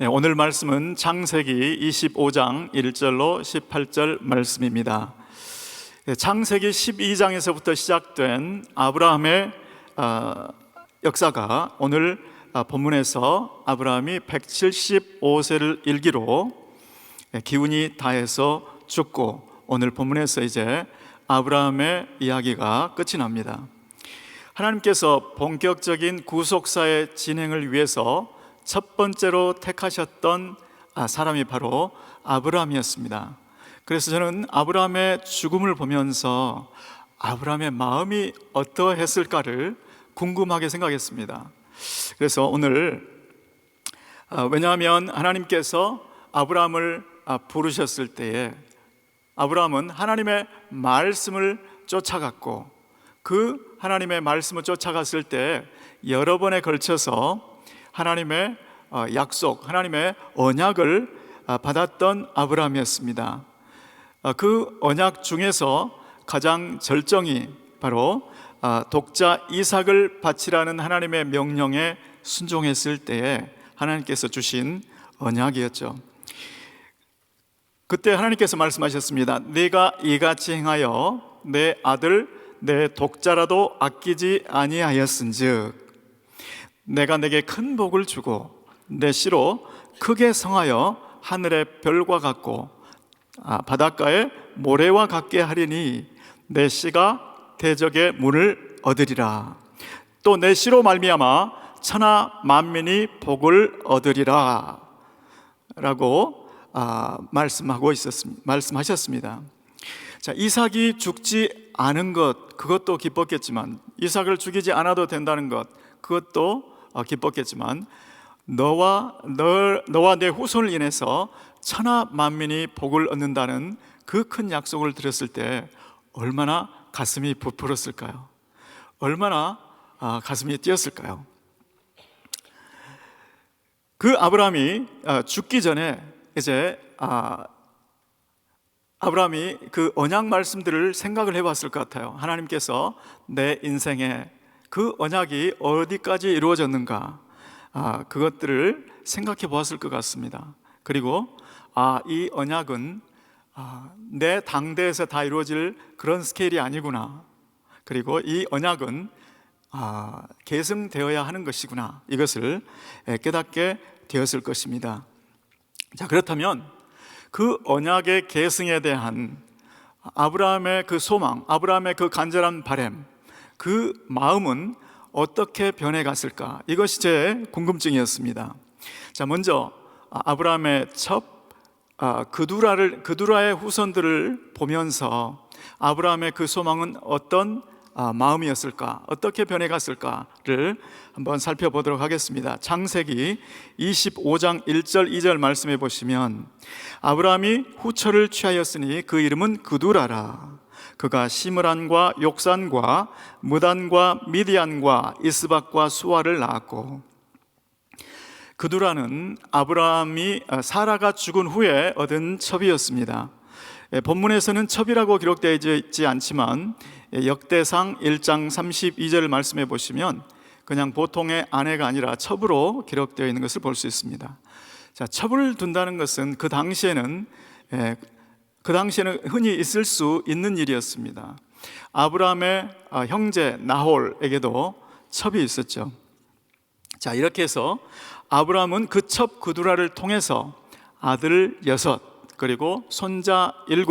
네, 오늘 말씀은 창세기 25장 1절로 18절 말씀입니다. 창세기 12장에서부터 시작된 아브라함의 역사가 오늘 본문에서 아브라함이 175세를 일기로 기운이 다해서 죽고, 오늘 본문에서 이제 아브라함의 이야기가 끝이 납니다. 하나님께서 본격적인 구속사의 진행을 위해서 첫 번째로 택하셨던 사람이 바로 아브라함이었습니다. 그래서 저는 아브라함의 죽음을 보면서 아브라함의 마음이 어떠했을까를 궁금하게 생각했습니다. 그래서 오늘 왜냐하면 하나님께서 아브라함을 부르셨을 때에 아브라함은 하나님의 말씀을 쫓아갔고, 그 하나님의 말씀을 쫓아갔을 때 여러 번에 걸쳐서 하나님의 약속, 하나님의 언약을 받았던 아브라함이었습니다. 그 언약 중에서 가장 절정이 바로 독자 이삭을 바치라는 하나님의 명령에 순종했을 때에 하나님께서 주신 언약이었죠. 그때 하나님께서 말씀하셨습니다. 네가 이같이 행하여 내 아들 내 독자라도 아끼지 아니하였은즉 내가 내게 큰 복을 주고 내 씨로 크게 성하여 하늘의 별과 같고 바닷가의 모래와 같게 하리니 내 씨가 대적의 문을 얻으리라. 또 내 씨로 말미암아 천하 만민이 복을 얻으리라 라고 말씀하셨습니다. 자, 이삭이 죽지 않은 것, 그것도 기뻤겠지만, 이삭을 죽이지 않아도 된다는 것, 그것도 기뻤겠지만, 너와 내 후손을 인해서 천하 만민이 복을 얻는다는 그 큰 약속을 들었을 때 얼마나 가슴이 부풀었을까요? 얼마나 가슴이 뛰었을까요? 그 아브라함이 죽기 전에 이제 아브라함이 그 언약 말씀들을 생각을 해봤을 것 같아요. 하나님께서 내 인생에 그 언약이 어디까지 이루어졌는가, 그것들을 생각해 보았을 것 같습니다. 그리고 이 언약은 내 당대에서 다 이루어질 그런 스케일이 아니구나, 그리고 이 언약은 계승되어야 하는 것이구나, 이것을 깨닫게 되었을 것입니다. 자, 그렇다면 그 언약의 계승에 대한 아브라함의 그 소망, 아브라함의 그 간절한 바람, 그 마음은 어떻게 변해갔을까? 이것이 제 궁금증이었습니다. 자, 먼저 아브라함의 그두라의 후손들을 보면서 아브라함의 그 소망은 어떤 마음이었을까? 어떻게 변해갔을까를 한번 살펴보도록 하겠습니다. 창세기 25장 1절 2절 말씀해 보시면, 아브라함이 후처를 취하였으니 그 이름은 그두라라. 그가 시므란과 욕산과 무단과 미디안과 이스박과 수아를 낳았고, 그두라는 아브라함이 사라가 죽은 후에 얻은 첩이었습니다. 본문에서는 첩이라고 기록되어 있지 않지만 역대상 1장 32절 말씀해 보시면 그냥 보통의 아내가 아니라 첩으로 기록되어 있는 것을 볼 수 있습니다. 자, 첩을 둔다는 것은 그 당시에는 흔히 있을 수 있는 일이었습니다. 아브라함의 형제 나홀에게도 첩이 있었죠. 자, 이렇게 해서 아브라함은 그 첩 그두라를 통해서 아들 6, 그리고 손자 7,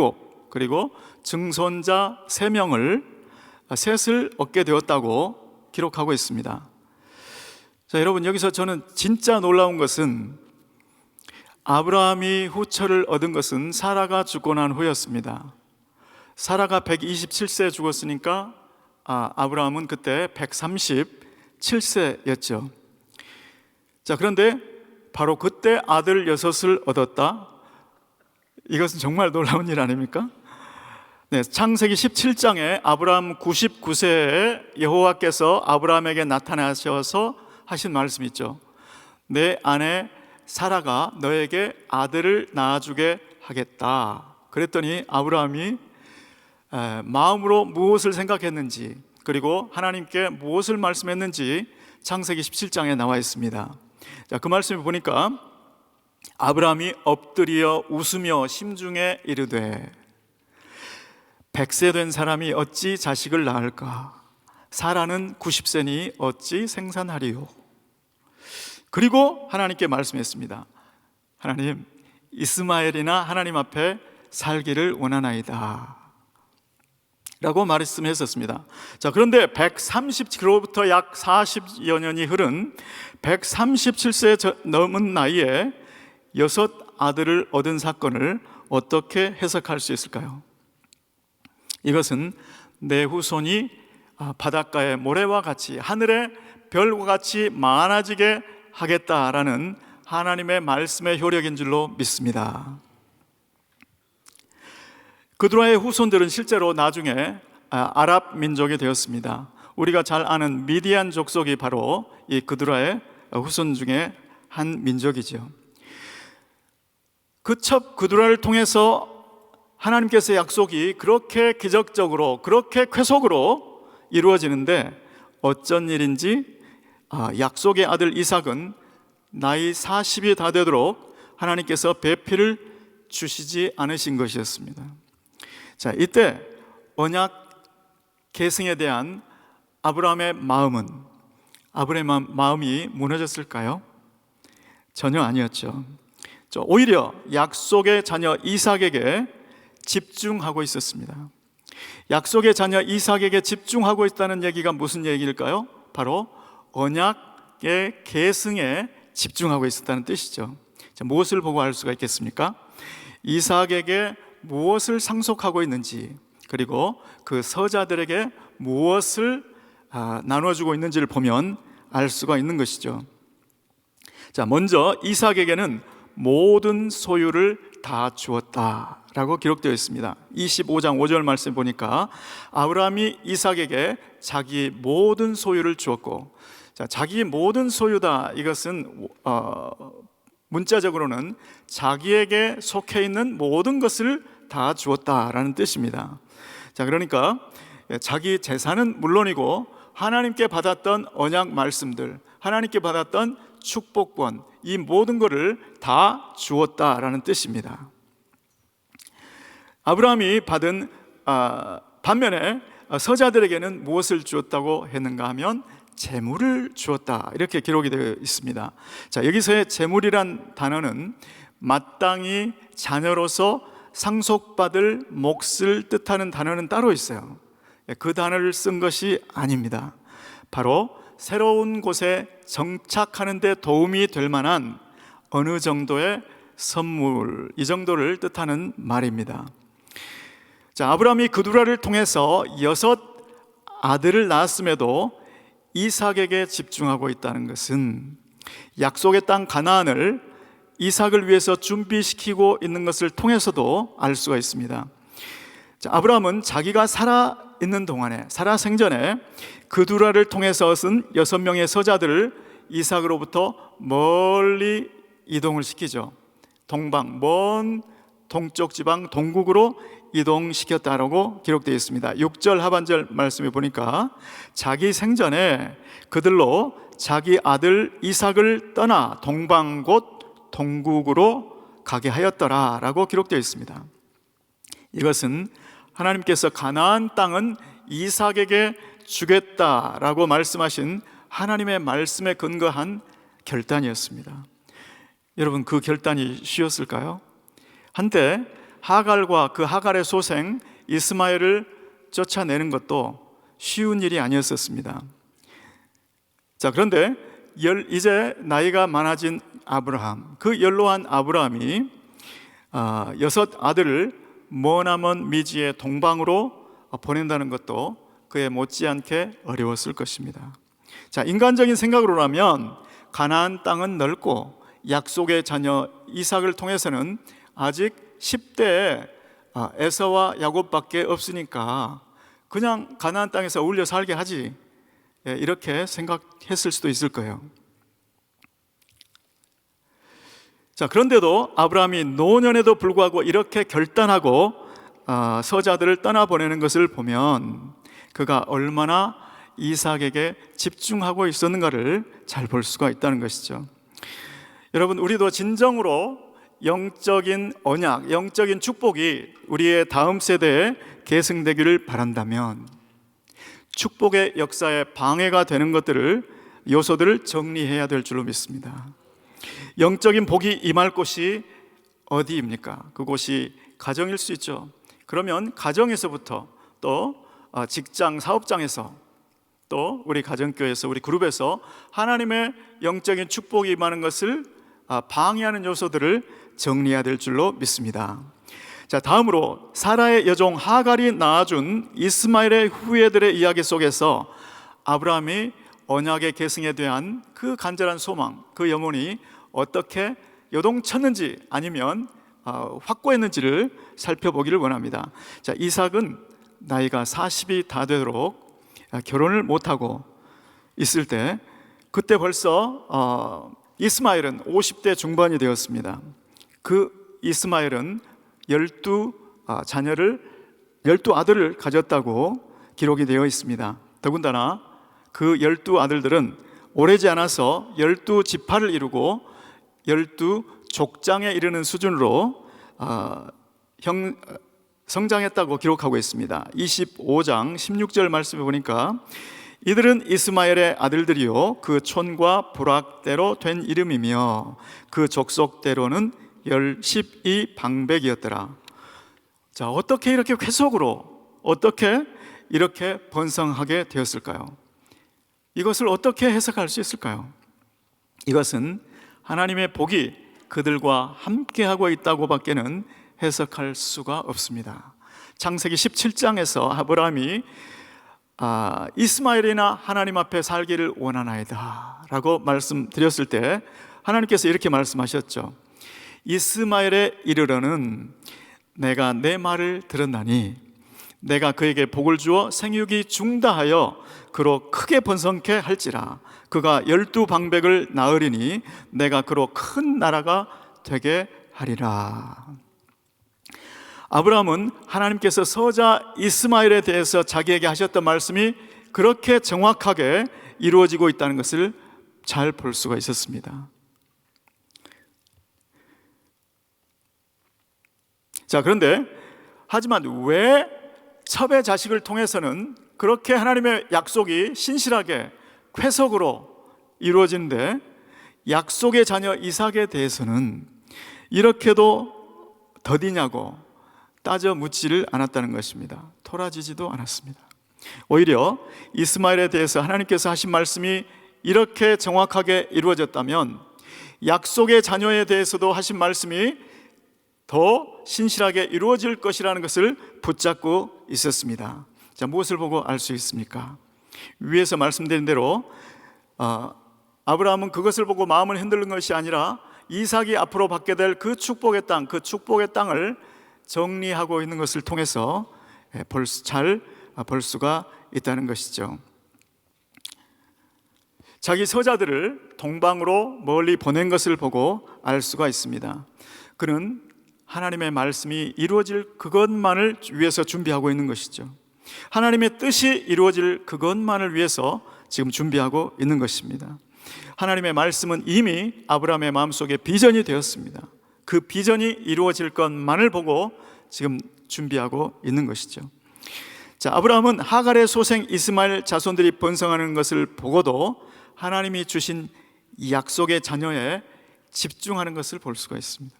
그리고 증손자 3명을 셋을 얻게 되었다고 기록하고 있습니다. 자, 여러분, 여기서 저는 진짜 놀라운 것은 아브라함이 후처를 얻은 것은 사라가 죽고 난 후였습니다. 사라가 127세에 죽었으니까 아브라함은 그때 137세였죠. 자, 그런데 바로 그때 아들 6을 얻었다? 이것은 정말 놀라운 일 아닙니까? 네, 창세기 17장에 아브라함 99세에 여호와께서 아브라함에게 나타나셔서 하신 말씀이 있죠. 내 아내 사라가 너에게 아들을 낳아주게 하겠다. 그랬더니 아브라함이 마음으로 무엇을 생각했는지, 그리고 하나님께 무엇을 말씀했는지 창세기 17장에 나와 있습니다. 자, 그 말씀을 보니까 아브라함이 엎드려 웃으며 심중에 이르되 100세 된 사람이 어찌 자식을 낳을까? 사라는 90세니 어찌 생산하리요? 그리고 하나님께 말씀했습니다. 하나님, 이스마엘이나 하나님 앞에 살기를 원하나이다 라고 말씀했었습니다. 자, 그런데 130k로부터 약 40여 년이 흐른 137세 넘은 나이에 6 아들을 얻은 사건을 어떻게 해석할 수 있을까요? 이것은 내 후손이 바닷가의 모래와 같이 하늘의 별과 같이 많아지게 하겠다라는 하나님의 말씀의 효력인 줄로 믿습니다. 그드라의 후손들은 실제로 나중에 아랍 민족이 되었습니다. 우리가 잘 아는 미디안 족속이 바로 이 그드라의 후손 중에 한 민족이죠. 그 첩 그드라를 통해서 하나님께서의 약속이 그렇게 기적적으로, 그렇게 쾌속으로 이루어지는데 어쩐 일인지 약속의 아들 이삭은 나이 40이 다 되도록 하나님께서 배필을 주시지 않으신 것이었습니다. 자, 이때 언약 계승에 대한 아브라함의 마음이 무너졌을까요? 전혀 아니었죠. 오히려 약속의 자녀 이삭에게 집중하고 있었습니다. 약속의 자녀 이삭에게 집중하고 있다는 얘기가 무슨 얘기일까요? 바로 언약의 계승에 집중하고 있었다는 뜻이죠. 자, 무엇을 보고 알 수가 있겠습니까? 이삭에게 무엇을 상속하고 있는지, 그리고 그 서자들에게 무엇을 나눠주고 있는지를 보면 알 수가 있는 것이죠. 자, 먼저 이삭에게는 모든 소유를 다 주었다라고 기록되어 있습니다. 25장 5절 말씀 보니까 아브라함이 이삭에게 자기 모든 소유를 주었고, 자, 자기 모든 소유다, 이것은 문자적으로는 자기에게 속해 있는 모든 것을 다 주었다라는 뜻입니다. 자, 그러니까 자기 재산은 물론이고 하나님께 받았던 언약 말씀들, 하나님께 받았던 축복권, 이 모든 것을 다 주었다라는 뜻입니다. 아브라함이 받은 반면에 서자들에게는 무엇을 주었다고 했는가 하면 재물을 주었다, 이렇게 기록이 되어 있습니다. 자, 여기서의 재물이란 단어는 마땅히 자녀로서 상속받을 몫을 뜻하는 단어는 따로 있어요. 그 단어를 쓴 것이 아닙니다. 바로 새로운 곳에 정착하는 데 도움이 될 만한 어느 정도의 선물, 이 정도를 뜻하는 말입니다. 자, 아브라함이 그두라를 통해서 6 아들을 낳았음에도 이삭에게 집중하고 있다는 것은 약속의 땅 가나안을 이삭을 위해서 준비시키고 있는 것을 통해서도 알 수가 있습니다. 자, 아브라함은 자기가 살아있는 동안에, 살아 생전에 그두라를 통해서 얻은 6명의 서자들을 이삭으로부터 멀리 이동을 시키죠. 먼 동쪽 지방 동국으로 이동시켰다라고 기록되어 있습니다. 6절 하반절 말씀에 보니까 자기 생전에 그들로 자기 아들 이삭을 떠나 동방 곧 동국으로 가게 하였더라 라고 기록되어 있습니다. 이것은 하나님께서 가나안 땅은 이삭에게 주겠다라고 말씀하신 하나님의 말씀에 근거한 결단이었습니다. 여러분, 그 결단이 쉬웠을까요? 한때 하갈과 그 하갈의 소생 이스마엘을 쫓아내는 것도 쉬운 일이 아니었었습니다. 자, 그런데 이제 나이가 많아진 아브라함, 그 연로한 아브라함이 6 아들을 머나먼 미지의 동방으로 보낸다는 것도 그에 못지않게 어려웠을 것입니다. 자, 인간적인 생각으로라면 가나안 땅은 넓고 약속의 자녀 이삭을 통해서는 아직 10대에 에서와 야곱밖에 없으니까 그냥 가나안 땅에서 어울려 살게 하지, 이렇게 생각했을 수도 있을 거예요. 자, 그런데도 아브라함이 노년에도 불구하고 이렇게 결단하고 서자들을 떠나보내는 것을 보면 그가 얼마나 이삭에게 집중하고 있었는가를 잘 볼 수가 있다는 것이죠. 여러분, 우리도 진정으로 영적인 언약, 영적인 축복이 우리의 다음 세대에 계승되기를 바란다면 축복의 역사에 방해가 되는 요소들을 정리해야 될 줄로 믿습니다. 영적인 복이 임할 곳이 어디입니까? 그곳이 가정일 수 있죠. 그러면 가정에서부터 또 직장, 사업장에서 또 우리 가정교회에서, 우리 그룹에서 하나님의 영적인 축복이 임하는 것을 방해하는 요소들을 정리해야 될 줄로 믿습니다. 자, 다음으로 사라의 여종 하갈이 낳아준 이스마엘의 후예들의 이야기 속에서 아브라함이 언약의 계승에 대한 그 간절한 소망, 그 염원이 어떻게 요동쳤는지 아니면 확고했는지를 살펴보기를 원합니다. 자, 이삭은 나이가 40이 다 되도록 결혼을 못하고 있을 때, 그때 벌써 이스마엘은 50대 중반이 되었습니다. 그 이스마엘은 12아들을 가졌다고 기록이 되어 있습니다. 더군다나 그 12아들들은 오래지 않아서 12지파를 이루고 12족장에 이르는 수준으로 성장했다고 기록하고 있습니다. 25장 16절 말씀에 보니까 이들은 이스마엘의 아들들이요 그 촌과 부락대로 된 이름이며 그 족속대로는 12방백이었더라. 자, 어떻게 이렇게 회속으로, 어떻게 이렇게 번성하게 되었을까요? 이것을 어떻게 해석할 수 있을까요? 이것은 하나님의 복이 그들과 함께하고 있다고 밖에는 해석할 수가 없습니다. 창세기 17장에서 아브라함이 이스마엘이나 하나님 앞에 살기를 원하나이다 라고 말씀드렸을 때 하나님께서 이렇게 말씀하셨죠. 이스마엘에 이르러는 내가 내 말을 들었나니 내가 그에게 복을 주어 생육이 중다하여 그로 크게 번성케 할지라. 그가 12방백을 낳으리니 내가 그로 큰 나라가 되게 하리라. 아브라함은 하나님께서 서자 이스마엘에 대해서 자기에게 하셨던 말씀이 그렇게 정확하게 이루어지고 있다는 것을 잘 볼 수가 있었습니다. 자, 그런데 하지만 왜 첩의 자식을 통해서는 그렇게 하나님의 약속이 신실하게 회석으로 이루어지는데 약속의 자녀 이삭에 대해서는 이렇게도 더디냐고 따져 묻지를 않았다는 것입니다. 토라지지도 않았습니다. 오히려 이스마엘에 대해서 하나님께서 하신 말씀이 이렇게 정확하게 이루어졌다면 약속의 자녀에 대해서도 하신 말씀이 더 신실하게 이루어질 것이라는 것을 붙잡고 있었습니다. 자, 무엇을 보고 알 수 있습니까? 위에서 말씀드린 대로 아브라함은 그것을 보고 마음을 흔들는 것이 아니라 이삭이 앞으로 받게 될 그 축복의 땅을 정리하고 있는 것을 통해서 잘 볼 수가 있다는 것이죠. 자기 서자들을 동방으로 멀리 보낸 것을 보고 알 수가 있습니다. 그는 하나님의 말씀이 이루어질 그것만을 위해서 준비하고 있는 것이죠. 하나님의 뜻이 이루어질 그것만을 위해서 지금 준비하고 있는 것입니다. 하나님의 말씀은 이미 아브라함의 마음속에 비전이 되었습니다. 그 비전이 이루어질 것만을 보고 지금 준비하고 있는 것이죠. 자, 아브라함은 하갈의 소생 이스마엘 자손들이 번성하는 것을 보고도 하나님이 주신 이 약속의 자녀에 집중하는 것을 볼 수가 있습니다.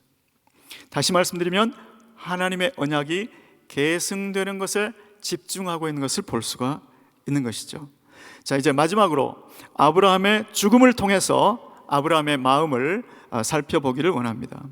다시 말씀드리면 하나님의 언약이 계승되는 것에 집중하고 있는 것을 볼 수가 있는 것이죠. 자, 이제 마지막으로 아브라함의 죽음을 통해서 아브라함의 마음을 살펴보기를 원합니다.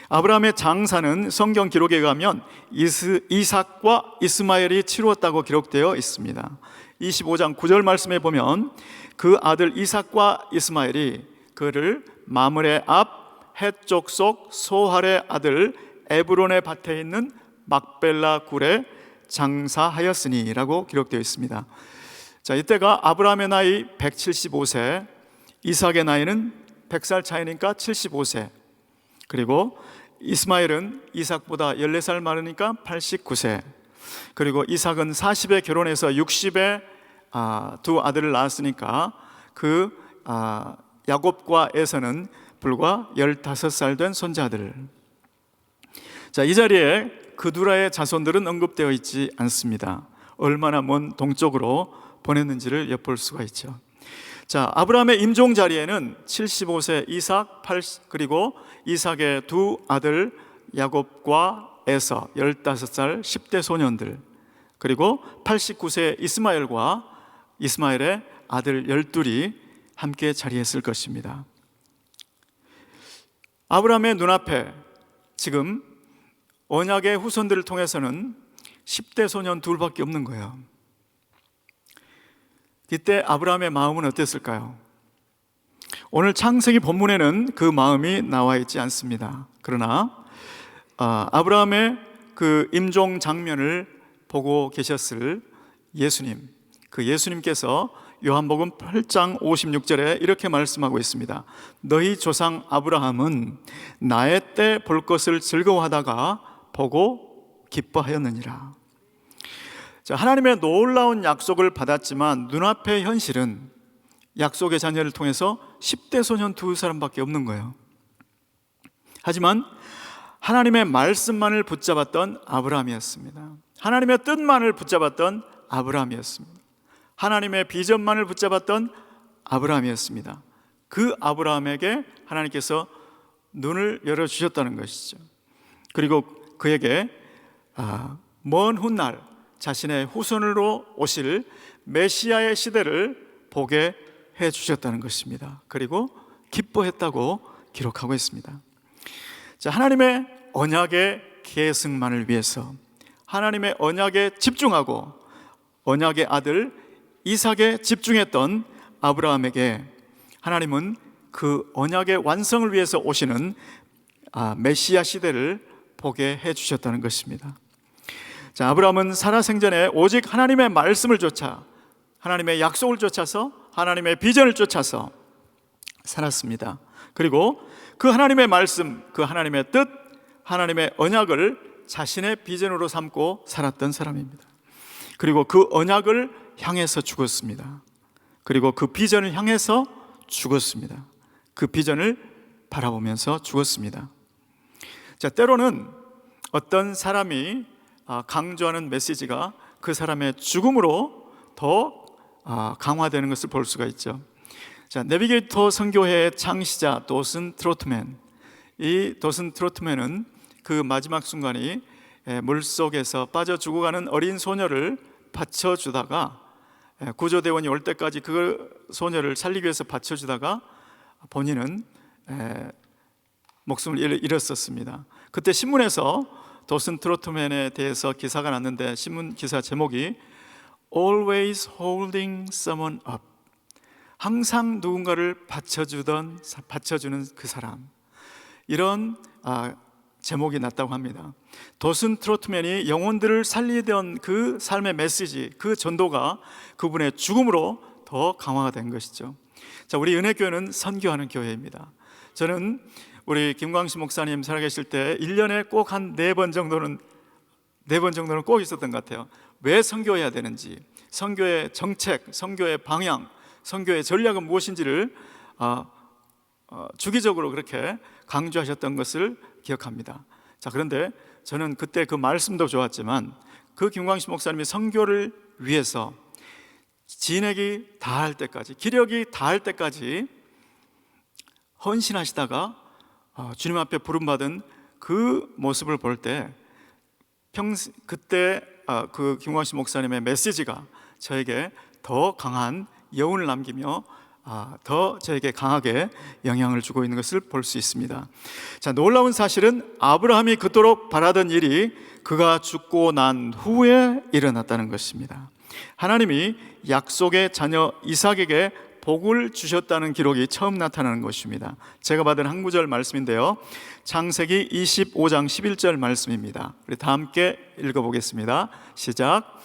아브라함의 장사는 성경 기록에 의하면 이삭과 이스마엘이 치루었다고 기록되어 있습니다. 25장 9절 말씀에 보면 그 아들 이삭과 이스마엘이 그를 마므레 앞 헷 족속 소할의 아들 에브론의 밭에 있는 막벨라 굴에 장사하였으니 라고 기록되어 있습니다. 자, 이때가 아브라함의 나이 175세, 이삭의 나이는 100살 차이니까 75세, 그리고 이스마엘은 이삭보다 14살 많으니까 89세, 그리고 이삭은 40에 결혼해서 60에 두 아들을 낳았으니까 야곱과 에서는 불과 15살 된 손자들, 자, 이 자리에 그두라의 자손들은 언급되어 있지 않습니다. 얼마나 먼 동쪽으로 보냈는지를 엿볼 수가 있죠. 자, 아브라함의 임종 자리에는 75세 이삭, 그리고 이삭의 두 아들 야곱과 에서 15살 10대 소년들, 그리고 89세 이스마엘의 아들 12이 함께 자리했을 것입니다. 아브라함의 눈앞에 지금 언약의 후손들을 통해서는 10대 소년 둘밖에 없는 거예요. 이때 아브라함의 마음은 어땠을까요? 오늘 창세기 본문에는 그 마음이 나와 있지 않습니다. 그러나 아브라함의 그 임종 장면을 보고 계셨을 예수님, 그 예수님께서 요한복음 8장 56절에 이렇게 말씀하고 있습니다. 너희 조상 아브라함은 나의 때 볼 것을 즐거워하다가 보고 기뻐하였느니라. 자, 하나님의 놀라운 약속을 받았지만 눈앞의 현실은 약속의 자녀를 통해서 10대 소년 두 사람밖에 없는 거예요. 하지만 하나님의 말씀만을 붙잡았던 아브라함이었습니다. 하나님의 뜻만을 붙잡았던 아브라함이었습니다. 하나님의 비전만을 붙잡았던 아브라함이었습니다. 그 아브라함에게 하나님께서 눈을 열어주셨다는 것이죠. 그리고 그에게 먼 훗날 자신의 후손으로 오실 메시아의 시대를 보게 해주셨다는 것입니다. 그리고 기뻐했다고 기록하고 있습니다. 자, 하나님의 언약의 계승만을 위해서, 하나님의 언약에 집중하고 언약의 아들 이삭에 집중했던 아브라함에게 하나님은 그 언약의 완성을 위해서 오시는 메시아 시대를 보게 해주셨다는 것입니다. 자, 아브라함은 살아 생전에 오직 하나님의 말씀을 쫓아, 하나님의 약속을 쫓아서, 하나님의 비전을 쫓아서 살았습니다. 그리고 그 하나님의 말씀, 그 하나님의 뜻, 하나님의 언약을 자신의 비전으로 삼고 살았던 사람입니다. 그리고 그 언약을 향해서 죽었습니다. 그리고 그 비전을 향해서 죽었습니다. 그 비전을 바라보면서 죽었습니다. 자, 때로는 어떤 사람이 강조하는 메시지가 그 사람의 죽음으로 더 강화되는 것을 볼 수가 있죠. 자, 내비게이터 선교회의 창시자 도슨 트로트맨, 이 도슨 트로트맨은 그 마지막 순간이 물속에서 빠져 죽어가는 어린 소녀를 받쳐주다가, 구조대원이 올 때까지 그 소녀를 살리기 위해서 받쳐주다가 본인은 목숨을 잃었었습니다. 그때 신문에서 도슨 트로트맨에 대해서 기사가 났는데, 신문 기사 제목이 Always holding someone up, 항상 누군가를 받쳐주는 그 사람, 이런 제목이 났다고 합니다. 도슨 트로트맨이 영혼들을 살리던 그 삶의 메시지, 그 전도가 그분의 죽음으로 더 강화가 된 것이죠. 자, 우리 은혜교회는 선교하는 교회입니다. 저는 우리 김광식 목사님 살아계실 때 1년에 꼭 한 4번 정도는 꼭 있었던 것 같아요. 왜 선교해야 되는지, 선교의 정책, 선교의 방향, 선교의 전략은 무엇인지를 주기적으로 그렇게 강조하셨던 것을 기억합니다. 자, 그런데 저는 그때 그 말씀도 좋았지만 그 김광식 목사님이 선교를 위해서 진액이 다할 때까지, 기력이 다할 때까지 헌신하시다가 주님 앞에 부름받은 그 모습을 볼 때 그때 그 김광식 목사님의 메시지가 저에게 더 강한 여운을 남기며 더 저에게 강하게 영향을 주고 있는 것을 볼 수 있습니다. 자, 놀라운 사실은 아브라함이 그토록 바라던 일이 그가 죽고 난 후에 일어났다는 것입니다. 하나님이 약속의 자녀 이삭에게 복을 주셨다는 기록이 처음 나타나는 것입니다. 제가 받은 한 구절 말씀인데요, 창세기 25장 11절 말씀입니다. 우리 다 함께 읽어보겠습니다. 시작.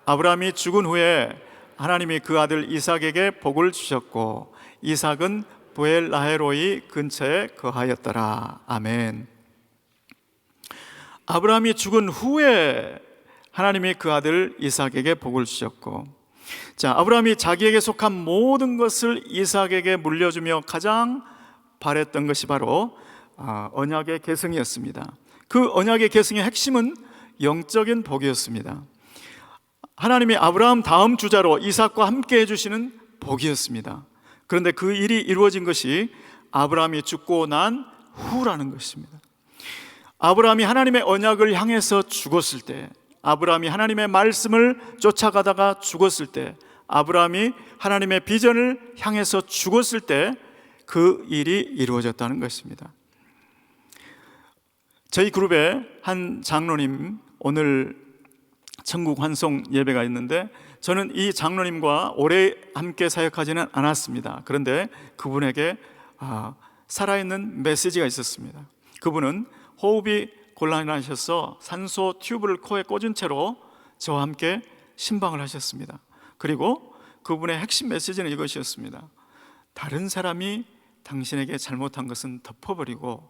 아브라함이 죽은 후에 하나님이 그 아들 이삭에게 복을 주셨고 이삭은 브엘라헤로이 근처에 거하였더라. 아멘. 아브라함이 죽은 후에 하나님이 그 아들 이삭에게 복을 주셨고, 자, 아브라함이 자기에게 속한 모든 것을 이삭에게 물려주며 가장 바랬던 것이 바로 언약의 계승이었습니다. 그 언약의 계승의 핵심은 영적인 복이었습니다. 하나님이 아브라함 다음 주자로 이삭과 함께 해주시는 복이었습니다. 그런데 그 일이 이루어진 것이 아브라함이 죽고 난 후라는 것입니다. 아브라함이 하나님의 언약을 향해서 죽었을 때, 아브라함이 하나님의 말씀을 쫓아가다가 죽었을 때, 아브라함이 하나님의 비전을 향해서 죽었을 때 그 일이 이루어졌다는 것입니다. 저희 그룹에 한 장로님, 오늘 천국 환송 예배가 있는데 저는 이 장로님과 오래 함께 사역하지는 않았습니다. 그런데 그분에게 살아있는 메시지가 있었습니다. 그분은 호흡이 곤란하셔서 산소 튜브를 코에 꽂은 채로 저와 함께 신방을 하셨습니다. 그리고 그분의 핵심 메시지는 이것이었습니다. 다른 사람이 당신에게 잘못한 것은 덮어버리고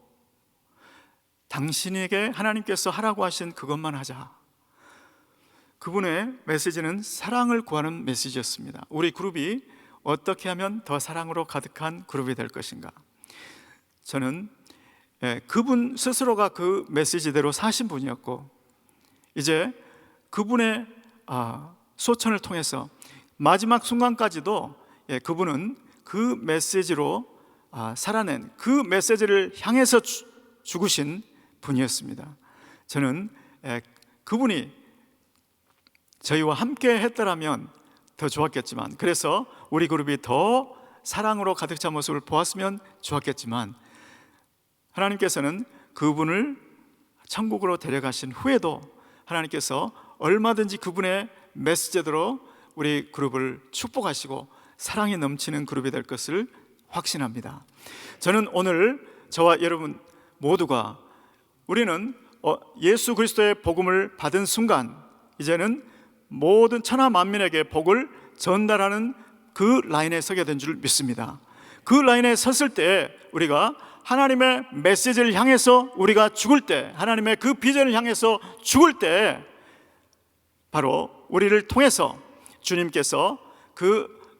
당신에게 하나님께서 하라고 하신 그것만 하자. 그분의 메시지는 사랑을 구하는 메시지였습니다. 우리 그룹이 어떻게 하면 더 사랑으로 가득한 그룹이 될 것인가. 저는 그분 스스로가 그 메시지대로 사신 분이었고, 이제 그분의 소천을 통해서 마지막 순간까지도 그분은 그 메시지로 살아낸, 그 메시지를 향해서 죽으신 분이었습니다. 저는 그분이 저희와 함께 했더라면 더 좋았겠지만, 그래서 우리 그룹이 더 사랑으로 가득 찬 모습을 보았으면 좋았겠지만, 하나님께서는 그분을 천국으로 데려가신 후에도 하나님께서 얼마든지 그분의 메시지대로 우리 그룹을 축복하시고 사랑이 넘치는 그룹이 될 것을 확신합니다. 저는 오늘 저와 여러분 모두가, 우리는 예수 그리스도의 복음을 받은 순간 이제는 모든 천하 만민에게 복을 전달하는 그 라인에 서게 된 줄 믿습니다. 그 라인에 섰을 때 우리가 하나님의 메시지를 향해서 우리가 죽을 때, 하나님의 그 비전을 향해서 죽을 때, 바로 우리를 통해서 주님께서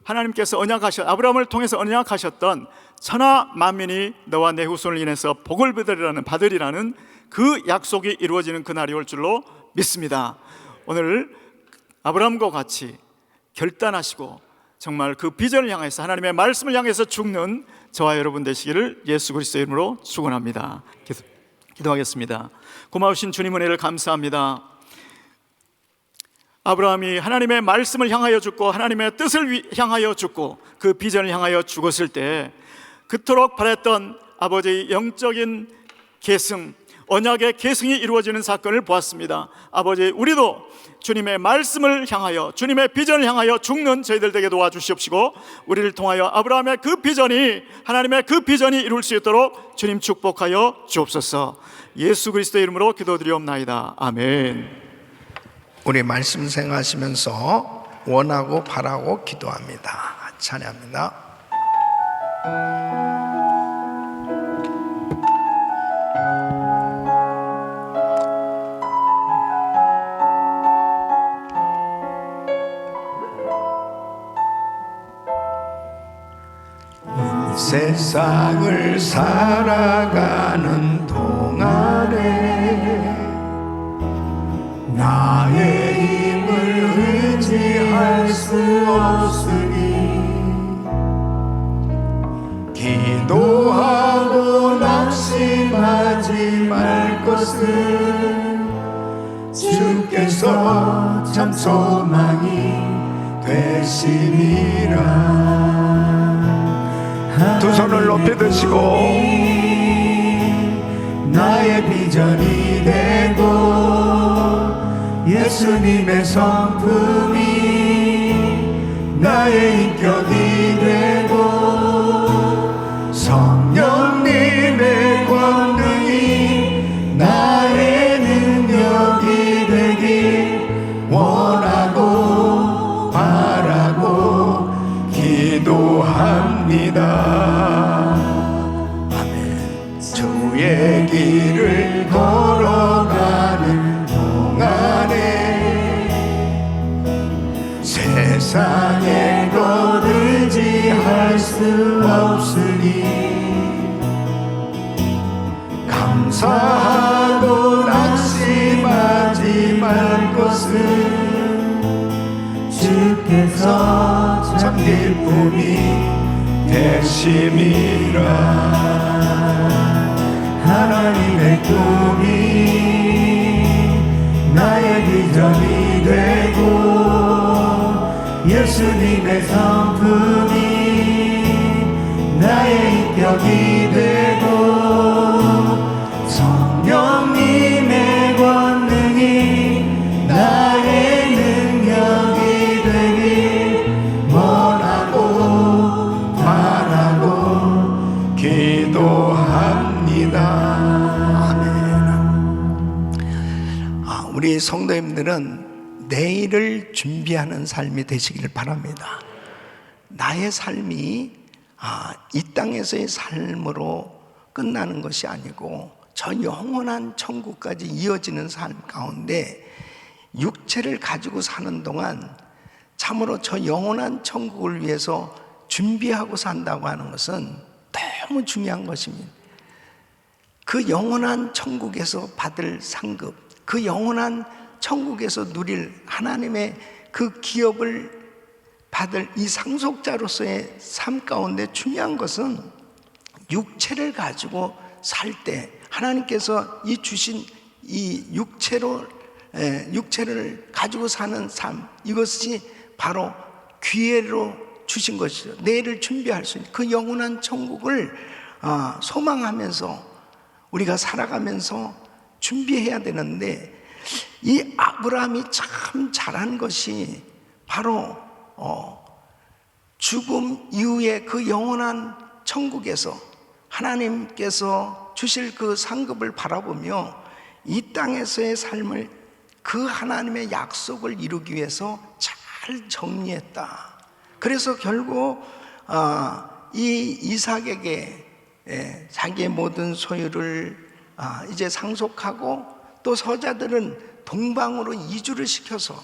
하나님께서 아브라함을 통해서 언약하셨던 천하 만민이 너와 내 후손을 인해서 복을 받으리라는 그 약속이 이루어지는 그날이 올 줄로 믿습니다. 오늘 아브라함과 같이 결단하시고 정말 그 비전을 향해서, 하나님의 말씀을 향해서 죽는 저와 여러분 되시기를 예수 그리스도의 이름으로 축원합니다. 기도하겠습니다. 고마우신 주님 은혜를 감사합니다. 아브라함이 하나님의 말씀을 향하여 죽고 하나님의 뜻을 향하여 죽고 그 비전을 향하여 죽었을 때 그토록 바랬던 아버지의 영적인 계승, 언약의 계승이 이루어지는 사건을 보았습니다. 아버지, 우리도 주님의 말씀을 향하여, 주님의 비전을 향하여 죽는 저희들 되게 도와주시옵시고, 우리를 통하여 아브라함의 그 비전이, 하나님의 그 비전이 이룰 수 있도록 주님 축복하여 주옵소서. 예수 그리스도의 이름으로 기도드리옵나이다. 아멘. 우리 말씀 생각하시면서 원하고 바라고 기도합니다. 찬양합니다. 세상을 살아가는 동안에 나의 힘을 의지할 수 없으니 기도하고 낙심하지 말 것을 주께서 참 소망이 되시리라. 두 손을 높이 드시고 나의 비전이 되고 예수님의 성품이 나의 인격이 되고 성령님의 권능이 나의 능력이 되길 원하고 바라고 기도합니다. 아멘. 주의 길을 걸어가는 동안에 세상에 것 의지할 수 없으니 감사하고 말 것은 주께서 참 기쁨이 되심이라. 하나님의 꿈이 나의 비전이 되고 예수님의 성품이 나의 인격이 되고 성령님의 권능이 나의 능력이 되길 원하고 바라고 기도합니다. 우리 성도님들은 내일을 준비하는 삶이 되시길 바랍니다. 나의 삶이 이 땅에서의 삶으로 끝나는 것이 아니고 저 영원한 천국까지 이어지는 삶 가운데 육체를 가지고 사는 동안 참으로 저 영원한 천국을 위해서 준비하고 산다고 하는 것은 너무 중요한 것입니다. 그 영원한 천국에서 받을 상급, 그 영원한 천국에서 누릴 하나님의 그 기업을 받을 이 상속자로서의 삶 가운데 중요한 것은 육체를 가지고 살 때 하나님께서 이 주신 이 육체를 가지고 사는 삶, 이것이 바로 기회로 주신 것이죠. 내일을 준비할 수 있는 그 영원한 천국을 소망하면서 우리가 살아가면서 준비해야 되는데, 이 아브라함이 참 잘한 것이 바로 죽음 이후에 그 영원한 천국에서 하나님께서 주실 그 상급을 바라보며 이 땅에서의 삶을 그 하나님의 약속을 이루기 위해서 잘 정리했다. 그래서 결국 이 이삭에게 자기의 모든 소유를 이제 상속하고, 또 서자들은 동방으로 이주를 시켜서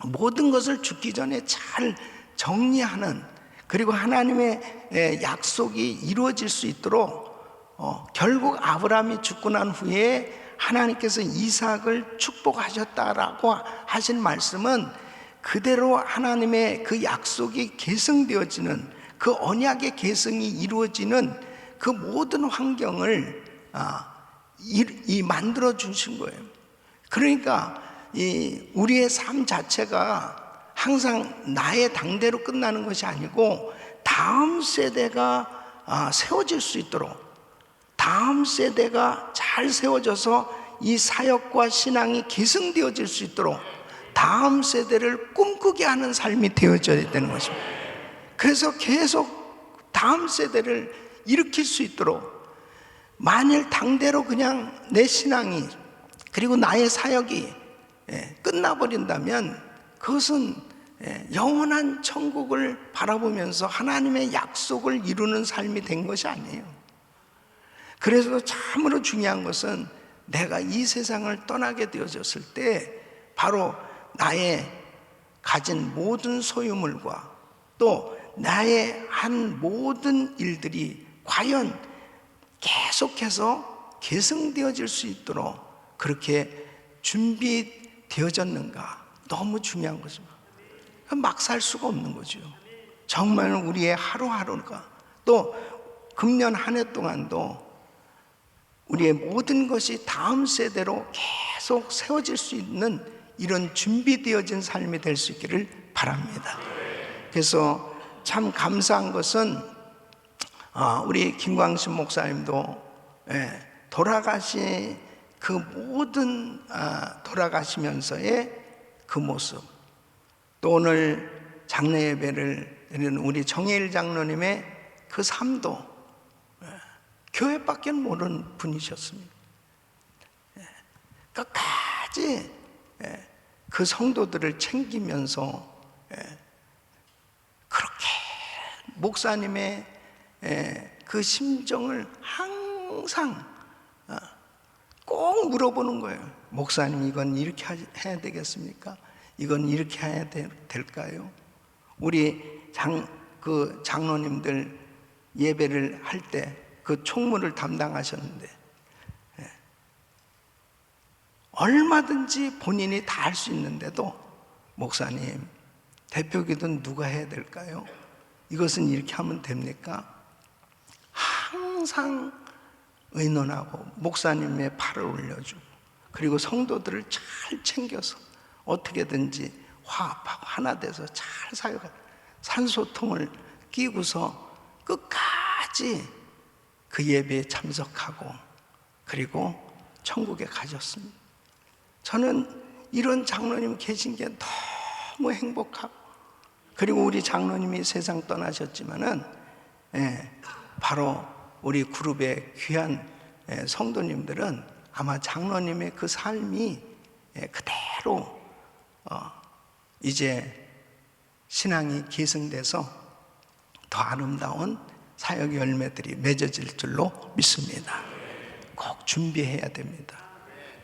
모든 것을 죽기 전에 잘 정리하는, 그리고 하나님의 약속이 이루어질 수 있도록 결국 아브라함이 죽고 난 후에 하나님께서 이삭을 축복하셨다라고 하신 말씀은 그대로 하나님의 그 약속이 계승되어지는, 그 언약의 계승이 이루어지는 그 모든 환경을 만들어 주신 거예요. 그러니까 우리의 삶 자체가 항상 나의 당대로 끝나는 것이 아니고 다음 세대가 세워질 수 있도록, 다음 세대가 잘 세워져서 이 사역과 신앙이 계승되어질 수 있도록 다음 세대를 꿈꾸게 하는 삶이 되어져야 되는 것입니다. 그래서 계속 다음 세대를 일으킬 수 있도록, 만일 당대로 그냥 내 신앙이 그리고 나의 사역이 끝나버린다면 그것은 영원한 천국을 바라보면서 하나님의 약속을 이루는 삶이 된 것이 아니에요. 그래서 참으로 중요한 것은 내가 이 세상을 떠나게 되어졌을 때 바로 나의 가진 모든 소유물과 또 나의 한 모든 일들이 과연 계속해서 계승되어질 수 있도록 그렇게 준비되어졌는가, 너무 중요한 거죠. 막 살 수가 없는 거죠. 정말 우리의 하루하루가, 또 금년 한 해 동안도 우리의 모든 것이 다음 세대로 계속 세워질 수 있는 이런 준비되어진 삶이 될 수 있기를 바랍니다. 그래서 참 감사한 것은 우리 김광신 목사님도 돌아가신 그 모든 돌아가시면서의 그 모습, 또 오늘 장례 예배를 드리는 우리 정혜일 장로님의 그 삶도 교회밖에 모르는 분이셨습니다. 끝까지 그 성도들을 챙기면서 그렇게 목사님의 그 심정을 항상 꼭 물어보는 거예요. 목사님, 이건 이렇게 해야 되겠습니까? 이건 이렇게 해야 될까요? 우리 장로님들 예배를 할 때 그 총무를 담당하셨는데 얼마든지 본인이 다 할 수 있는데도 목사님, 대표기도는 누가 해야 될까요? 이것은 이렇게 하면 됩니까? 항상 의논하고 목사님의 팔을 올려주고, 그리고 성도들을 잘 챙겨서 어떻게든지 화합하고 하나 돼서 잘 사역하고 산소통을 끼고서 끝까지 그 예배에 참석하고 그리고 천국에 가셨습니다. 저는 이런 장로님 계신 게 너무 행복하고, 그리고 우리 장로님이 세상 떠나셨지만은 바로 우리 그룹의 귀한 성도님들은 아마 장로님의 그 삶이 그대로 이제 신앙이 계승돼서 더 아름다운 사역 열매들이 맺어질 줄로 믿습니다. 꼭 준비해야 됩니다.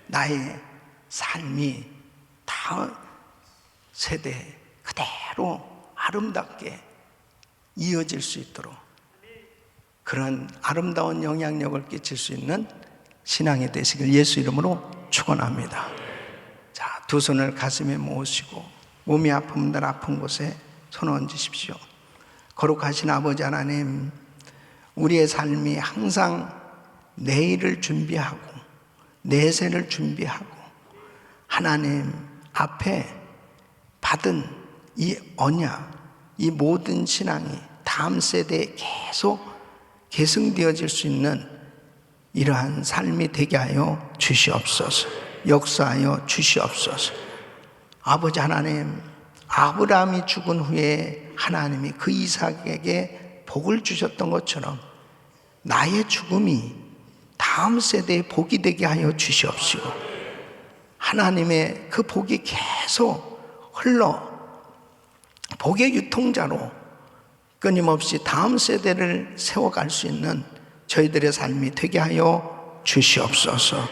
나의 삶이 다음 세대에 그대로 아름답게 이어질 수 있도록 그런 아름다운 영향력을 끼칠 수 있는 신앙이 되시길 예수 이름으로 축원합니다. 자, 두 손을 가슴에 모으시고 몸이 아픈 분들 아픈 곳에 손 얹으십시오. 거룩하신 아버지 하나님, 우리의 삶이 항상 내일을 준비하고 내세를 준비하고 하나님 앞에 받은 이 언약, 이 모든 신앙이 다음 세대에 계속 계승되어질 수 있는 이러한 삶이 되게 하여 주시옵소서. 역사하여 주시옵소서. 아버지 하나님, 아브라함이 죽은 후에 하나님이 그 이삭에게 복을 주셨던 것처럼 나의 죽음이 다음 세대에 복이 되게 하여 주시옵시고, 하나님의 그 복이 계속 흘러 복의 유통자로 끊임없이 다음 세대를 세워갈 수 있는 저희들의 삶이 되게 하여 주시옵소서.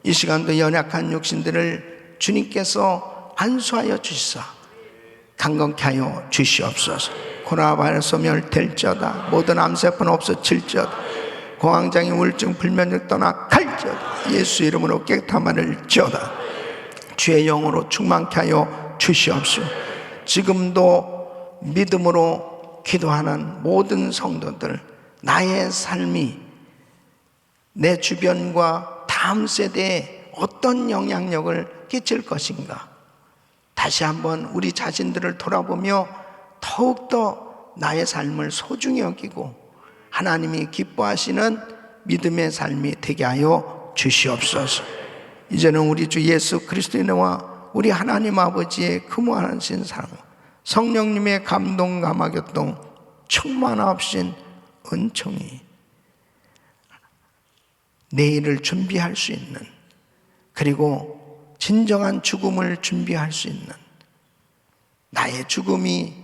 이 시간도 연약한 육신들을 주님께서 안수하여 주시사 강건케 하여 주시옵소서. 코로나 바이러스 멸될지어다. 모든 암세포는 없어질지어다. 공황장애 우울증 불면증 떠나 갈지어다. 예수 이름으로 깨끗함을 지어다. 주의 영으로 충만케 하여 주시옵소서. 지금도 믿음으로 기도하는 모든 성도들, 나의 삶이 내 주변과 다음 세대에 어떤 영향력을 끼칠 것인가, 다시 한번 우리 자신들을 돌아보며 더욱더 나의 삶을 소중히 여기고 하나님이 기뻐하시는 믿음의 삶이 되게 하여 주시옵소서. 이제는 우리 주 예수 그리스도인과 우리 하나님 아버지의 근무하신 사랑, 성령님의 감동 감화교통 충만하신 은총이 내일을 준비할 수 있는, 그리고 진정한 죽음을 준비할 수 있는, 나의 죽음이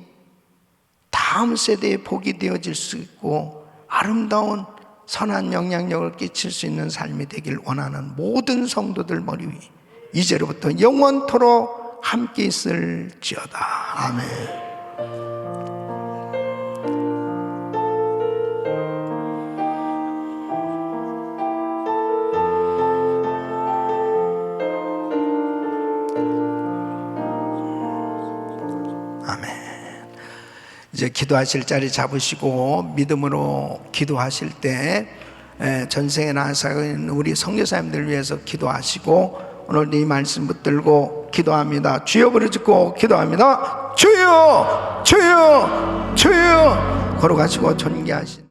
다음 세대에 복이 되어질 수 있고 아름다운 선한 영향력을 끼칠 수 있는 삶이 되길 원하는 모든 성도들 머리 위 이제로부터 영원토록 함께 있을지어다. 아멘. 이제 기도하실 자리 잡으시고 믿음으로 기도하실 때 전생에 나사는 우리 선교사님들 위해서 기도하시고 오늘 이 말씀 붙들고 기도합니다. 주여 부르짖고 기도합니다. 주여 주여 주여. 걸어가시고 존귀하신